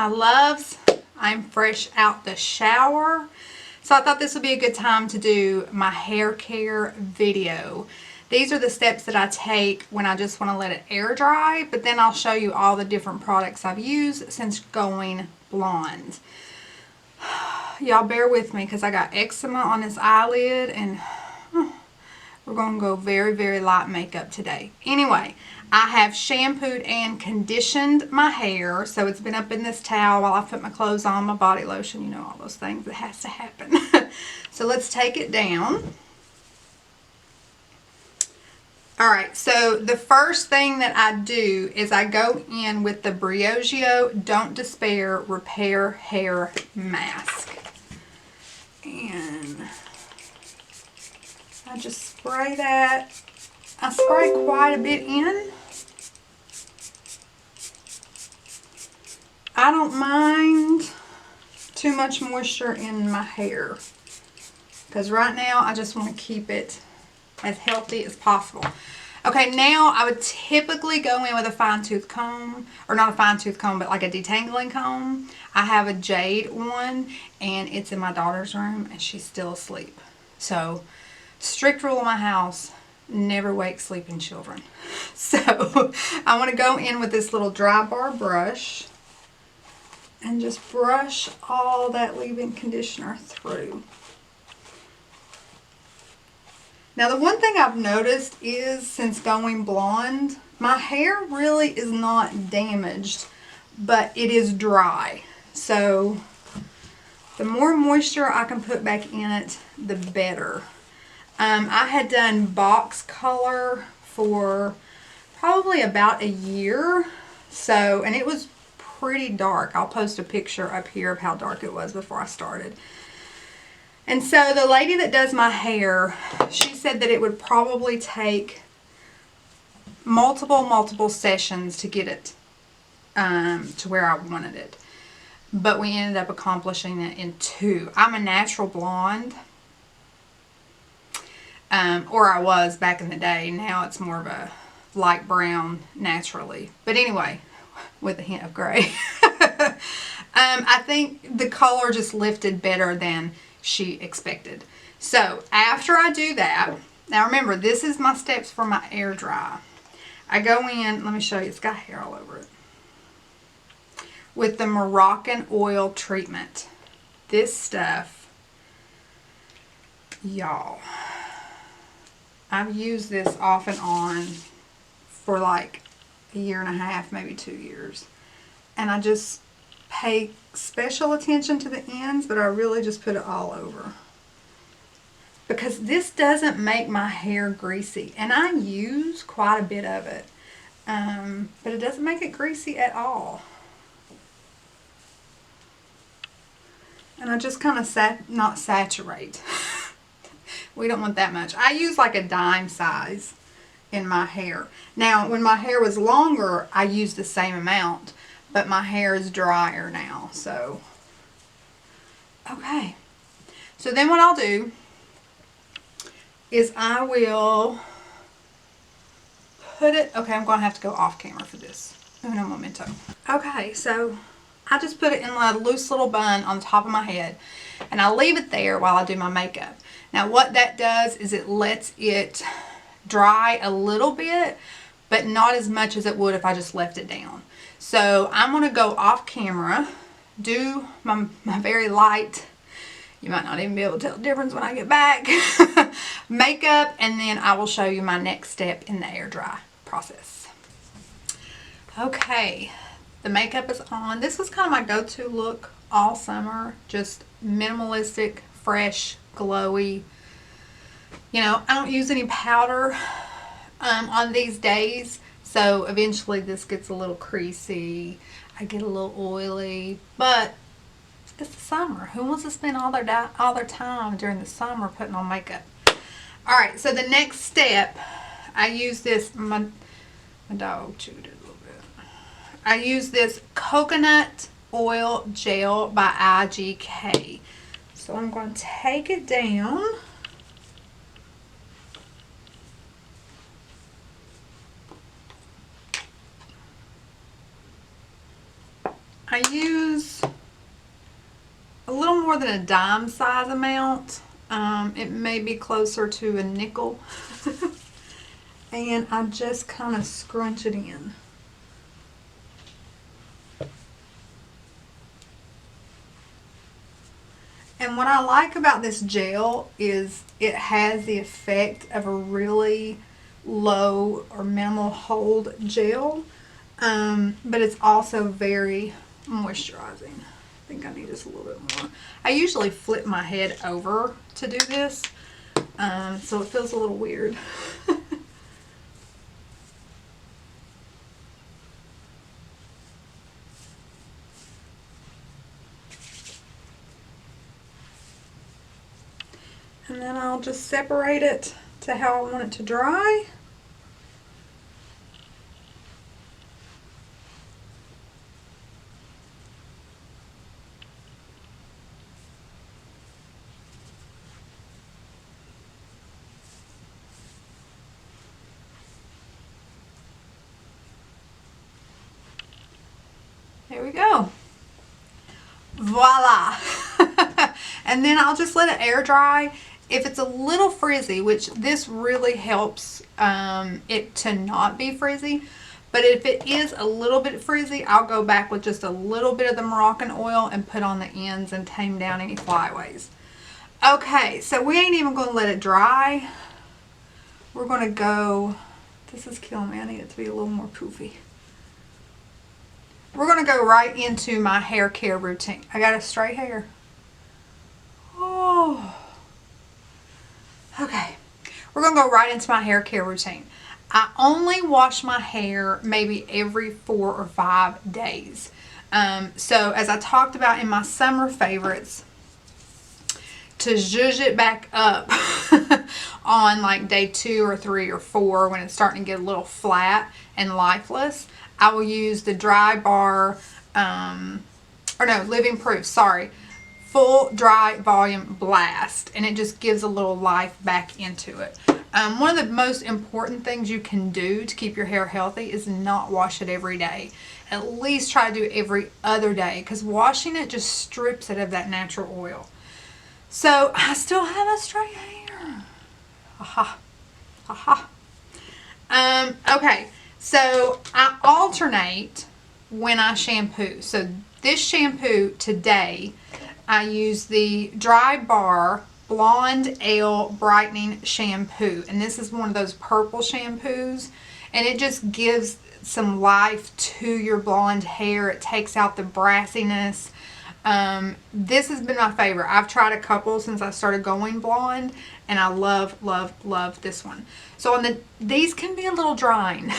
my loves, I'm fresh out the shower. So I thought this would be a good time to do my hair care video. These are the steps that I take when I just want to let it air dry, but then I'll show you all the different products I've used since going blonde. Y'all bear with me because I got eczema on this eyelid and we're going to go very, very light makeup today. Anyway, I have shampooed and conditioned my hair. So it's been up in this towel while I put my clothes on, my body lotion, you know, all those things that has to happen. So let's take it down. Alright, so the first thing that I do is I go in with the Briogeo Don't Despair Repair Hair Mask. And I just spray that. I spray quite a bit in. I don't mind too much moisture in my hair because right now I just want to keep it as healthy as possible. Okay, now I would typically go in with a fine tooth comb, or not a fine tooth comb, but like a detangling comb. I have a jade one and it's in my daughter's room and she's still asleep. So, strict rule in my house, never wake sleeping children. So, I want to go in with this little Drybar brush and just brush all that leave-in conditioner through. Now the one thing I've noticed is since going blonde, my hair really is not damaged, but it is dry. So the more moisture I can put back in it, the better. I had done box color for probably about a year. So, and it was pretty dark. I'll post a picture up here of how dark it was before I started. And so the lady that does my hair, she said that it would probably take multiple sessions to get it to where I wanted it. But we ended up accomplishing it in 2. I'm a natural blonde. Or I was back in the day. Now it's more of a light brown naturally. But anyway, with a hint of gray. I think the color just lifted better than she expected. So after I do that, now remember this is my steps for my air dry. I go in, let me show you, it's got hair all over it, with the Moroccanoil Treatment. This stuff, y'all, I've used this off and on for like a year and a half, maybe 2 years, and I just pay special attention to the ends, but I really just put it all over because this doesn't make my hair greasy, and I use quite a bit of it, but it doesn't make it greasy at all. And I just kind of not saturate. We don't want that much. I use like a dime size in my hair. Now when my hair was longer I used the same amount, but my hair is drier now, so okay. So then what I'll do is I will put it, okay, I'm going to have to go off camera for this. Uno momento. Okay, so I just put it in a loose little bun on top of my head and I leave it there while I do my makeup. Now what that does is it lets it dry a little bit, but not as much as it would if I just left it down. So I'm going to go off camera, do my very light, you might not even be able to tell the difference when I get back, makeup, and then I will show you my next step in the air dry process. Okay, the makeup is on. This was kind of my go-to look all summer, just minimalistic, fresh, glowy. You know, I don't use any powder on these days. So eventually this gets a little creasy, I get a little oily, but it's the summer. Who wants to spend all their time during the summer putting on makeup? Alright, so the next step, I use this, my dog chewed it a little bit. I use this coconut oil gel by IGK. So I'm going to take it down. I use a little more than a dime size amount. It may be closer to a nickel. And I just kind of scrunch it in. And what I like about this gel is it has the effect of a really low or minimal hold gel, but it's also very moisturizing. I think I need just a little bit more. I usually flip my head over to do this, so it feels a little weird. And then I'll just separate it to how I want it to dry. There we go. Voila. And then I'll just let it air dry. If it's a little frizzy, which this really helps it to not be frizzy, but if it is a little bit frizzy, I'll go back with just a little bit of the Moroccanoil and put on the ends and tame down any flyaways. Okay, so we ain't even going to let it dry. We're going to go, this is killing me, I need it to be a little more poofy. We're going to go right into my hair care routine. I got a straight hair. Oh. Okay. We're going to go right into my hair care routine. I only wash my hair maybe every 4 or 5 days. So as I talked about in my summer favorites, to zhuzh it back up on like day 2 or 3 or 4 when it's starting to get a little flat and lifeless, I will use the Drybar, Living Proof, sorry, Full Dry Volume Blast, and it just gives a little life back into it. One of the most important things you can do to keep your hair healthy is not wash it every day. At least try to do it every other day, because washing it just strips it of that natural oil. So I still have a straight hair. Aha. Aha. Okay, so I alternate when I shampoo. So this shampoo today, I use the Drybar Blonde Ale Brightening Shampoo. And this is one of those purple shampoos. And it just gives some life to your blonde hair. It takes out the brassiness. This has been my favorite. I've tried a couple since I started going blonde, and I love, love, love this one. So these can be a little drying.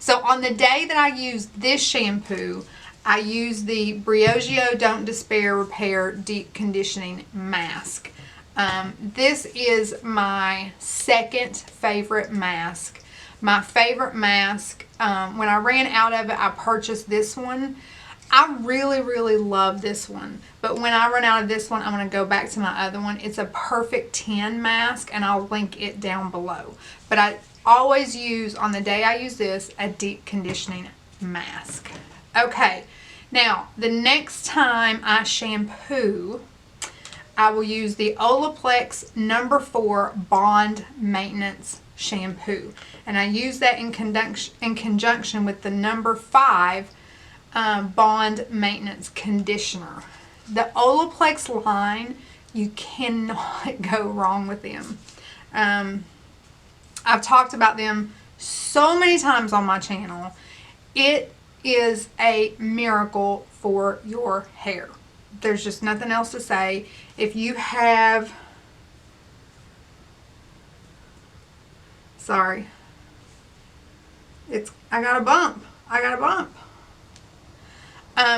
So on the day that I use this shampoo, I use the Briogeo Don't Despair Repair Deep Conditioning Mask. This is my second favorite mask. My favorite mask, when I ran out of it, I purchased this one. I really, really love this one. But when I run out of this one, I'm going to go back to my other one. It's a Perfect 10 mask, and I'll link it down below. But I always use, on the day I use this, a deep conditioning mask. Okay, now the next time I shampoo, I will use the Olaplex No. 4 Bond Maintenance Shampoo. And I use that in conjunction with the No. 5 Bond Maintenance Conditioner. The Olaplex line, you cannot go wrong with them. I've talked about them so many times on my channel. It is a miracle for your hair. There's just nothing else to say. If you have, sorry, I got a bump.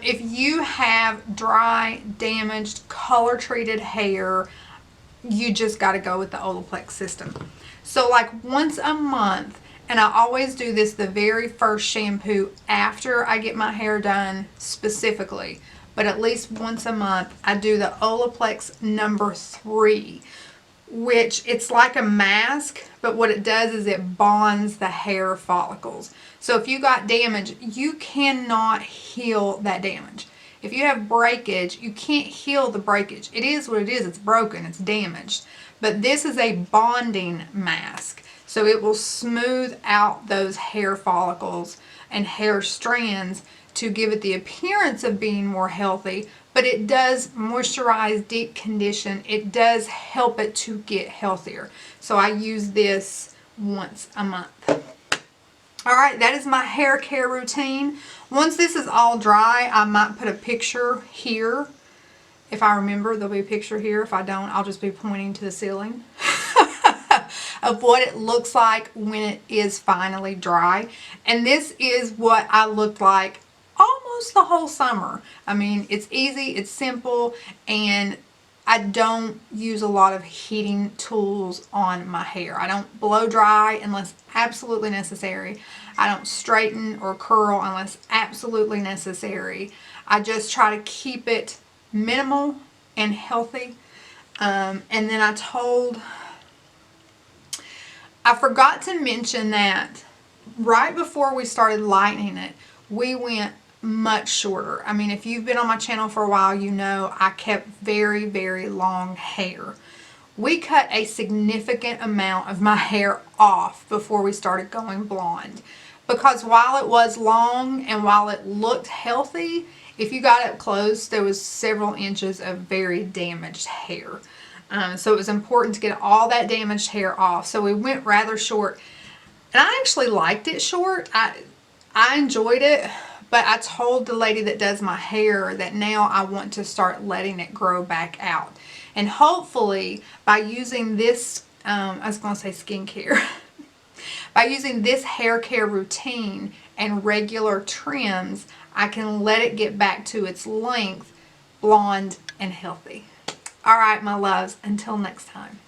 If you have dry, damaged, color-treated hair, you just got to go with the Olaplex system. So like once a month, and I always do this the very first shampoo after I get my hair done specifically, but at least once a month, I do the Olaplex No. 3. which it's like a mask, but what it does is it bonds the hair follicles. So if you got damage, you cannot heal that damage. If you have breakage, you can't heal the breakage. It is what it is. It's broken. It's damaged. But this is a bonding mask. So it will smooth out those hair follicles and hair strands to give it the appearance of being more healthy, but it does moisturize, deep condition. It does help it to get healthier. So I use this once a month. All right, that is my hair care routine. Once this is all dry, I might put a picture here. If I remember, there'll be a picture here. If I don't, I'll just be pointing to the ceiling of what it looks like when it is finally dry. And this is what I looked like almost the whole summer. I mean, it's easy, it's simple, and I don't use a lot of heating tools on my hair. I don't blow dry unless absolutely necessary. I don't straighten or curl unless absolutely necessary. I just try to keep it minimal and healthy. And then I forgot to mention that right before we started lightening it, we went much shorter. I mean, if you've been on my channel for a while, you know I kept very, very long hair. We cut a significant amount of my hair off before we started going blonde, because while it was long and while it looked healthy, if you got up close, there was several inches of very damaged hair. So it was important to get all that damaged hair off. So we went rather short, and I actually liked it short. I enjoyed it. But I told the lady that does my hair that now I want to start letting it grow back out. And hopefully by using this, I was going to say skincare, by using this hair care routine and regular trims, I can let it get back to its length, blonde and healthy. All right, my loves, until next time.